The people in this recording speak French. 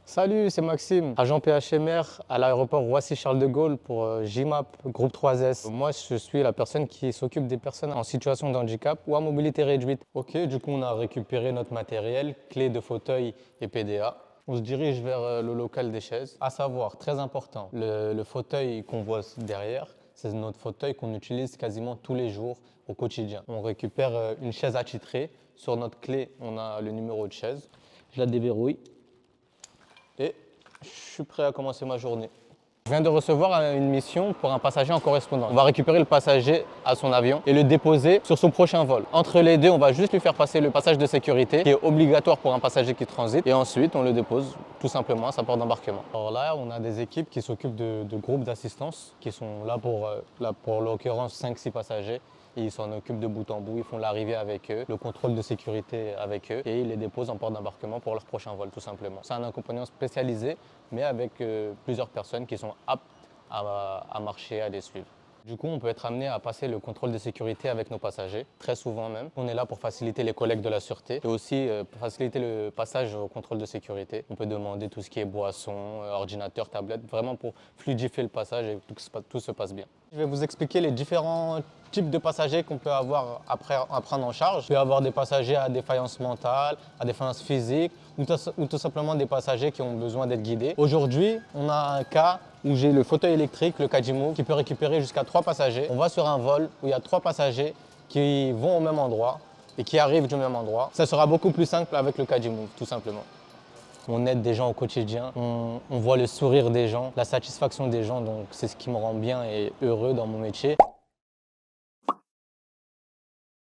Salut, c'est Maxime, agent PHMR à l'aéroport Roissy-Charles de Gaulle pour JMAP, groupe 3S. Moi, je suis la personne qui s'occupe des personnes en situation de handicap ou à mobilité réduite. Ok, du coup, on a récupéré notre matériel, clé de fauteuil et PDA. On se dirige vers le local des chaises. À savoir, très important, le fauteuil qu'on voit derrière, c'est notre fauteuil qu'on utilise quasiment tous les jours au quotidien. On récupère une chaise attitrée. Sur notre clé, on a le numéro de chaise. Je la déverrouille. Et je suis prêt à commencer ma journée. Je viens de recevoir une mission pour un passager en correspondance. On va récupérer le passager à son avion et le déposer sur son prochain vol. Entre les deux, on va juste lui faire passer le passage de sécurité qui est obligatoire pour un passager qui transite et ensuite on le dépose tout simplement à sa porte d'embarquement. Alors là, on a des équipes qui s'occupent de groupes d'assistance qui sont là pour l'occurrence 5-6 passagers. Ils s'en occupent de bout en bout, ils font l'arrivée avec eux, le contrôle de sécurité avec eux et ils les déposent en porte d'embarquement pour leur prochain vol tout simplement. C'est un accompagnement spécialisé mais avec plusieurs personnes qui sont aptes à marcher, à les suivre. Du coup, on peut être amené à passer le contrôle de sécurité avec nos passagers, très souvent même. On est là pour faciliter les collègues de la sûreté et aussi pour faciliter le passage au contrôle de sécurité. On peut demander tout ce qui est boisson, ordinateur, tablette, vraiment pour fluidifier le passage et que tout se passe bien. Je vais vous expliquer les différents types de passagers qu'on peut avoir à prendre en charge. On peut avoir des passagers à défaillance mentale, à défaillance physique ou tout simplement des passagers qui ont besoin d'être guidés. Aujourd'hui, on a un cas où j'ai le fauteuil électrique, le Cadimove, qui peut récupérer jusqu'à 3 passagers. On va sur un vol où il y a 3 passagers qui vont au même endroit et qui arrivent du même endroit. Ça sera beaucoup plus simple avec le Cadimove, tout simplement. On aide des gens au quotidien, on voit le sourire des gens, la satisfaction des gens, donc c'est ce qui me rend bien et heureux dans mon métier.